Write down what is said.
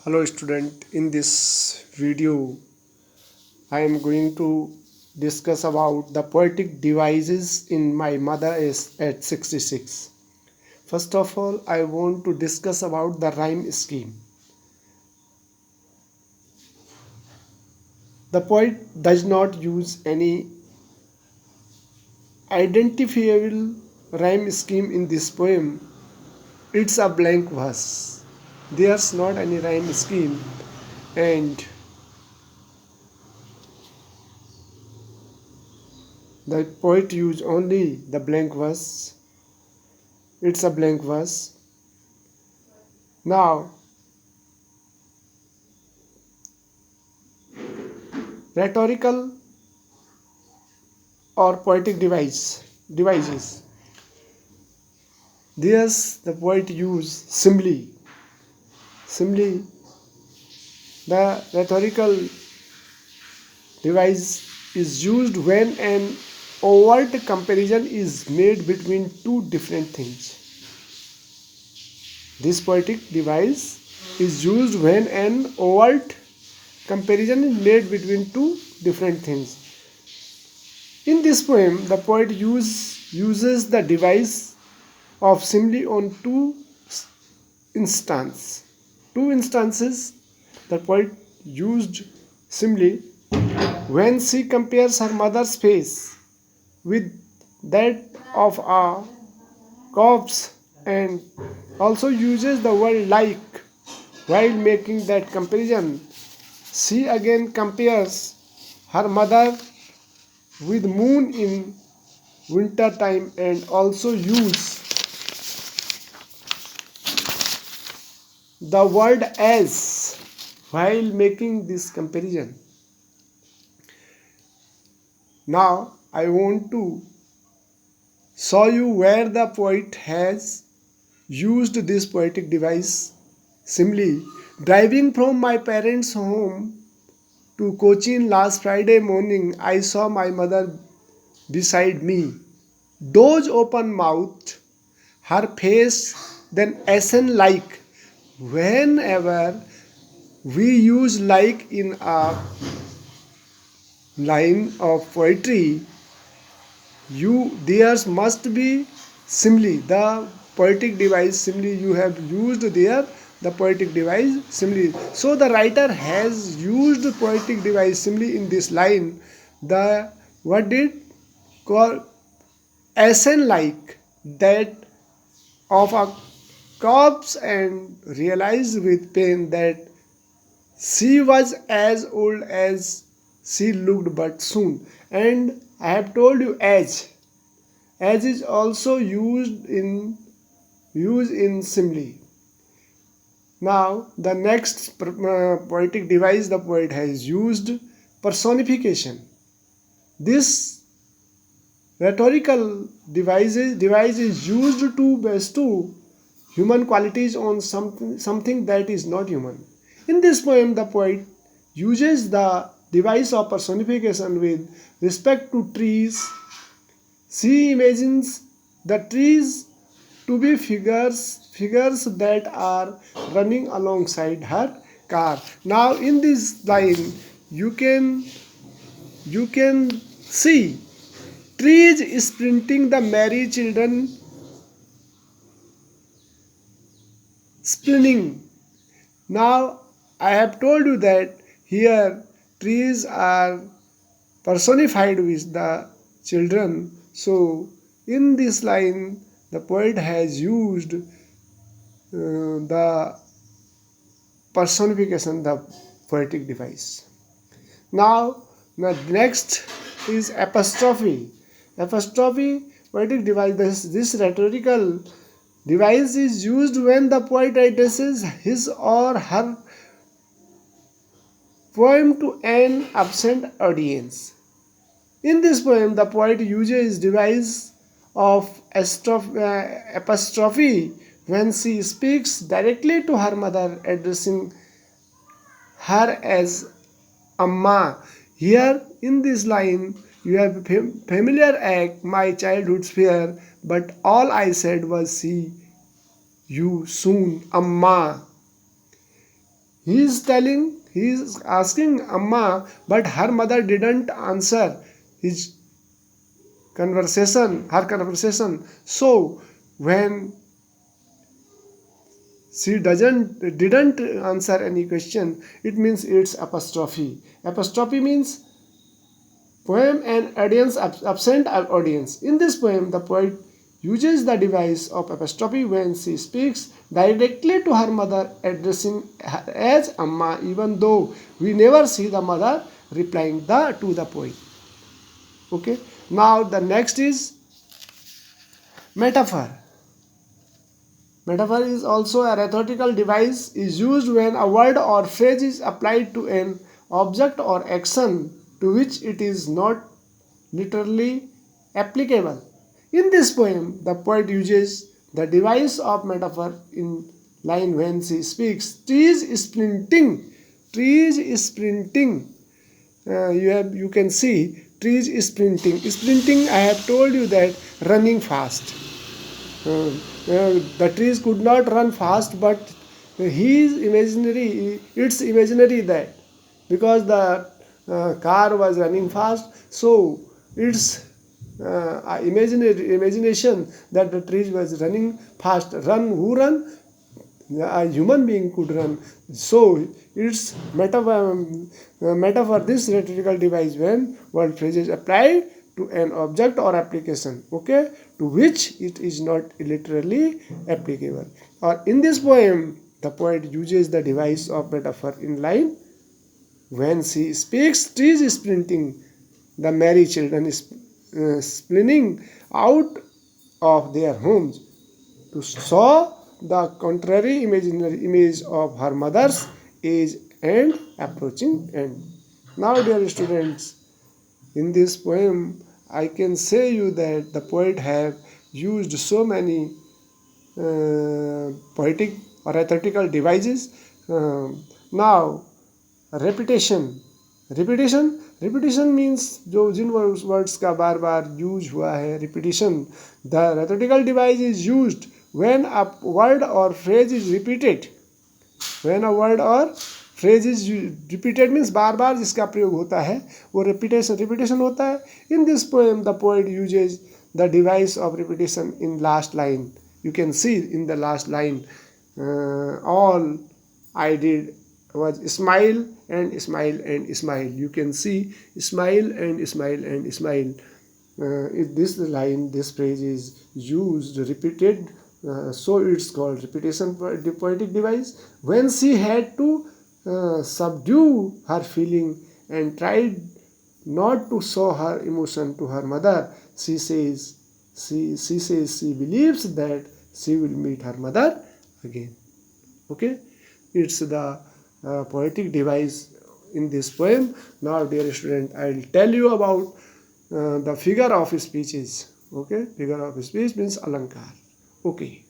Hello student, in this video I am going to discuss about the poetic devices in my mother is at 66. First of all, I want to discuss about the rhyme scheme. The poet does not use any identifiable rhyme scheme in this poem. It's a blank verse. There's not any rhyme scheme, and the poet used only the blank verse. It's a blank verse. Now, rhetorical or poetic devices. There's the poet use simile. Simile, the rhetorical device is used when an overt comparison is made between two different things. This poetic device is used when an overt comparison is made between two different things. In this poem, the poet uses the device of simile on instance. Two instances the poet used simile when she compares her mother's face with that of a corpse and also uses the word like while making that comparison. She again compares her mother with moon in winter time and also use the word as while making this comparison. Now I want to show you where the poet has used this poetic device simile. Driving from my parents' home to Cochin last Friday morning, I saw my mother beside me. Doze open mouthed, her face then ashen like. Whenever we use like in a line of poetry, there must be simile. The poetic device simile you have used there, the poetic device simile. So the writer has used poetic device simile in this line. The what did call ascend like that of a corpse and realized with pain that she was as old as she looked but soon. And I have told you as is also used in simile. Now the next poetic device the poet has used personification. This rhetorical device is used to bestow human qualities on something that is not human. In this poem, the poet uses the device of personification with respect to trees. She imagines the trees to be figures that are running alongside her car. Now in this line you can see trees sprinting the merry children spinning. Now I have told you that here trees are personified with the children. So in this line the poet has used the personification, the poetic device. Now the next is apostrophe. Apostrophe poetic device. This rhetorical device is used when the poet addresses his or her poem to an absent audience. In this poem, the poet uses device of apostrophe when she speaks directly to her mother, addressing her as Amma. Here in this line, you have familiar act, my childhood's fear, but all I said was see you soon, Amma. he is asking Amma, but her mother didn't answer his her conversation. So when she didn't answer any question, it means it's apostrophe. Apostrophe means poem and audience absent audience. In this poem, the poet uses the device of apostrophe when she speaks directly to her mother, addressing her as Amma, even though we never see the mother replying to the poet. Okay. Now the next is metaphor. Metaphor is also a rhetorical device, is used when a word or phrase is applied to an object or action to which it is not literally applicable. In this poem, the poet uses the device of metaphor in line when she speaks. Trees sprinting. You can see trees sprinting. Sprinting, I have told you that running fast. The trees could not run fast, but it's imaginary that because the car was running fast, so it's imagination that the trees was running fast. Run? A human being could run. So it's metaphor, this rhetorical device when word phrases apply to an object or application, okay, to which it is not literally applicable. Or in this poem, the poet uses the device of metaphor in line when she speaks. Trees sprinting, the merry children is spinning out of their homes to show the contrary imaginary image of her mother's age and approaching end. Now, dear students, in this poem, I can say you that the poet have used so many poetic or rhetorical devices. Now, repetition means जो जिन words का बार बार use हुआ है, repetition. The rhetorical device is used when a word or phrase is repeated. When a word or phrase is repeated means बार बार जिसका प्रयोग होता है वो repetition होता है. In this poem, the poet uses the device of repetition in last line. You can see in the last line, all I did was smile and smile and smile. You can see smile and smile and smile. If this line, this phrase is used, repeated, so it's called repetition poetic device. When she had to subdue her feeling and tried not to show her emotion to her mother, she says she believes that she will meet her mother again. Okay, it's the poetic device in this poem. Now, dear student, I will tell you about the figure of speeches. Okay, figure of speech means alankar. Okay.